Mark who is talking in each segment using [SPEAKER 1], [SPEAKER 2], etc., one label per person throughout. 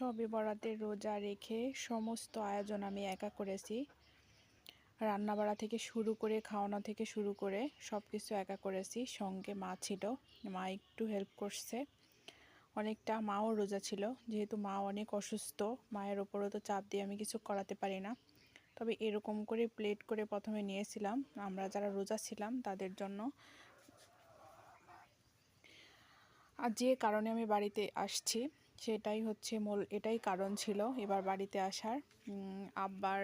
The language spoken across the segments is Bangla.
[SPEAKER 1] শবে বরাতে রোজা রেখে সমস্ত আয়োজন আমি একা করেছি। রান্নাবাড়া থেকে শুরু করে খাওয়ানো থেকে শুরু করে সব কিছু একা করেছি। সঙ্গে মা ছিল, মা একটু হেল্প করছে অনেকটা। মাও রোজা ছিল, যেহেতু মা অনেক অসুস্থ, মায়ের ওপরও তো চাপ দিয়ে আমি কিছু করাতে পারি না। তবে এরকম করে প্লেট করে প্রথমে নিয়েছিলাম আমরা যারা রোজা ছিলাম তাদের জন্য। আর যে কারণে আমি বাড়িতে আসছি সেটাই হচ্ছে মূল, এটাই কারণ ছিল এবার বাড়িতে আসার। আব্বার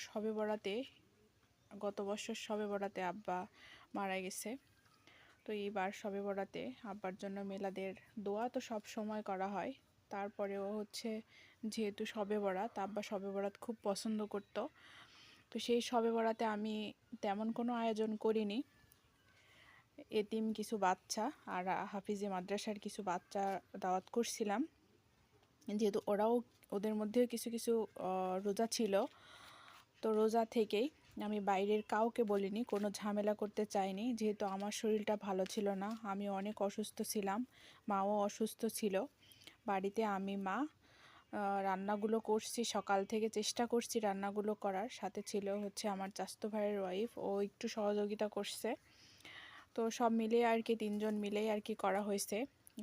[SPEAKER 1] শবে বরাতে, গত বছর শবে বরাতে আব্বা মারা গেছে। তো এইবার শবে বরাতে আব্বার জন্য মিলাদের দোয়া তো সব সময় করা হয়, তারপরেও হচ্ছে যেহেতু শবে বরাত, আব্বা শবে বরাত খুব পছন্দ করত। তো সেই শবে বরাতে আমি তেমন কোনো আয়োজন করিনি। এতিম কিছু বাচ্চা আর হাফিজে মাদ্রাসার কিছু বাচ্চা দাওয়াত করছিলাম, যেহেতু ওদের মধ্যেও কিছু কিছু রোজা ছিল। তো রোজা থেকেই আমি বাইরের কাউকে বলিনি, কোনো ঝামেলা করতে চাইনি, যেহেতু আমার শরীরটা ভালো ছিল না, আমি অনেক অসুস্থ ছিলাম, মাও অসুস্থ ছিল। বাড়িতে আমি মা রান্নাগুলো করছি, সকাল থেকে চেষ্টা করছি রান্নাগুলো করার। সাথে ছিল হচ্ছে আমার চাচাতো ভাইয়ের ওয়াইফ, ও একটু সহযোগিতা করছে। তো সব মিলে আর কি, তিনজন মিলেই আর কি করা হয়েছে।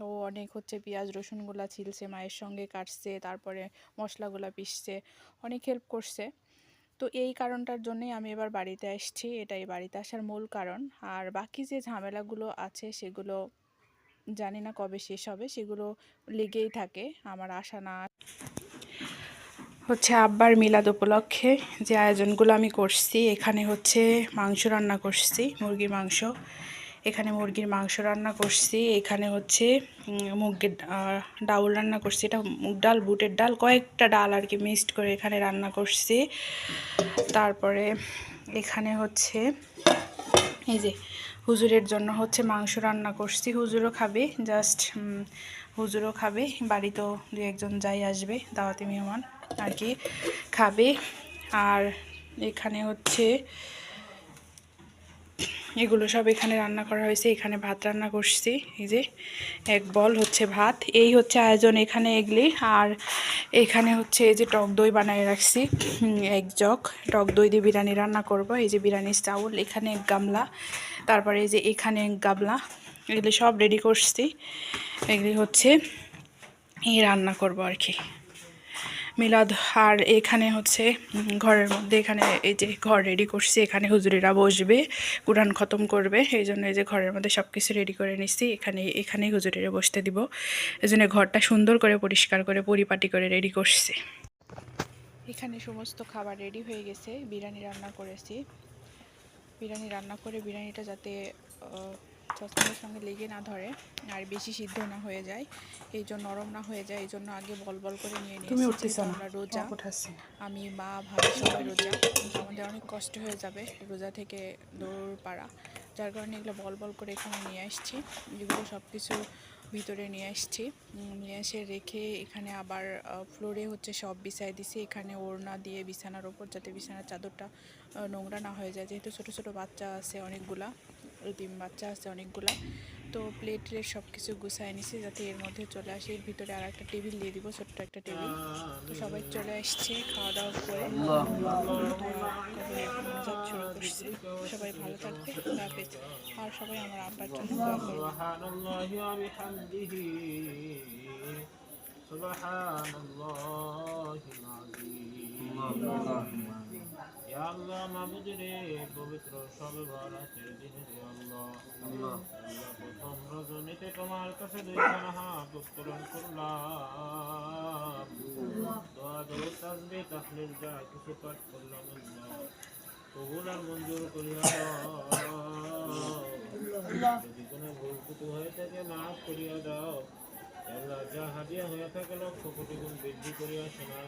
[SPEAKER 1] ও অনেক হচ্ছে পেঁয়াজ রসুনগুলো ছিলছে, মায়ের সঙ্গে কাটছে, তারপরে মশলাগুলো পিষছে, অনেক হেল্প করছে। তো এই কারণটার জন্যই আমি এবার বাড়িতে আসছি, এটাই বাড়িতে আসার মূল কারণ। আর বাকি যে ঝামেলাগুলো আছে সেগুলো জানি না কবে শেষ হবে, সেগুলো লেগেই থাকে আমার আসা না। হচ্ছে আব্বার মিলাদ উপলক্ষে যে আয়োজনগুলো আমি করছি, এখানে হচ্ছে মাংস রান্না করছি, মুরগির মাংস। এখানে মুরগির মাংস রান্না করছি, এখানে হচ্ছে মুগের ডাউল রান্না করছি, এটা মুগ ডাল বুটের ডাল কয়েকটা ডাল আর কি মিক্সড করে এখানে রান্না করছি। তারপরে এখানে হচ্ছে এই যে হুজুরের জন্য হচ্ছে মাংস রান্না করছি, হুজুরও খাবে, জাস্ট হুজুরও খাবে, বাড়িতেও দু একজন যাই আসবে দাওয়াতি মেহমান আর কি খাবে। আর এখানে হচ্ছে এগুলো সব এখানে রান্না করা হয়েছে। এখানে ভাত রান্না করছি, এই যে এক বল হচ্ছে ভাত, এই হচ্ছে আয়োজন এখানে এগুলি। আর এখানে হচ্ছে এই যে টক দই বানিয়ে রাখছি, এক জগ টক দই দিয়ে বিরিয়ানি রান্না করব। এই যে বিরিয়ানির চাউল, এখানে এক গামলা, তারপরে এই যে এখানে এক গামলা, এগুলি সব রেডি করছি। এগুলি হচ্ছে এই রান্না করব আর কি মিলাদ। আর এখানে হচ্ছে ঘরের মধ্যে, এখানে এই যে ঘর রেডি করছি, এখানে হুজুরেরা বসবে, কুরআন খতম করবে, এই জন্য এই যে ঘরের মধ্যে সব কিছু রেডি করে নিচ্ছি। এখানেই হুজুরেরা বসতে দিব, এই জন্য ঘরটা সুন্দর করে পরিষ্কার করে পরিপাটি করে রেডি করছি। এখানে সমস্ত খাবার রেডি হয়ে গেছে, বিরিয়ানি রান্না করেছি। বিরিয়ানি রান্না করে বিরিয়ানিটা যাতে সসপ্যানের সঙ্গে লেগে না ধরে আর বেশি সিদ্ধ না হয়ে যায়, এই জন্য নরম না হয়ে যায়, এই জন্য আগে বল বল করে নিয়ে নিয়েছি। আমরা রোজা, আমি মা ভাবি সবাই রোজা, আমাদের অনেক কষ্ট হয়ে যাবে রোজা থেকে দৌড় পাড়া, যার কারণে এগুলো বল বল করে এখানে নিয়ে আসছি। এগুলো সব কিছু ভিতরে নিয়ে আসছি, নিয়ে এসে রেখে এখানে আবার ফ্লোরে হচ্ছে সব বিছাই দিছি। এখানে ওড়না দিয়ে বিছানার ওপর, যাতে বিছানার চাদরটা নোংরা না হয়ে যায়, যেহেতু ছোটো ছোটো বাচ্চা আছে অনেকগুলা, এতিম বাচ্চা আছে অনেকগুলা। তো প্লেট সব কিছু গুছাই নিছি যাতে এর মধ্যে চলে আসে। এর ভিতরে আর একটা টেবিল দিয়ে দিব, ছোট্ট একটা টেবিল। তো সবাই চলে আসছে, খাওয়া দাওয়া করে মোনাজাত শুরু করছে। সবাই ভালো থাকবে, আল্লাহ হাফেজ। আর সবাই আমার আব্বার জন্য দোয়া করবে।
[SPEAKER 2] ইয়া আল্লাহ মাবুদ রে, পবিত্র শবে বরাতের দিনে রে আল্লাহ, আল্লাহ প্রথম রজনীতে তোমার কাছে দুইখানা হাত উত্তোলন করলাম, দোয়া দরুদ তাসবিহ তাহলিল যা কিছু পাঠ করলাম আল্লাহ কবুল আর মঞ্জুর করিয়া দাও। যদি কোনো ভুল ত্রুটি হয়ে থাকে মাফ করিয়া দাও আল্লাহ, যা হাদিয়া হয়ে থাকে লক্ষ কোটি গুণ বৃদ্ধি করিয়া শোনার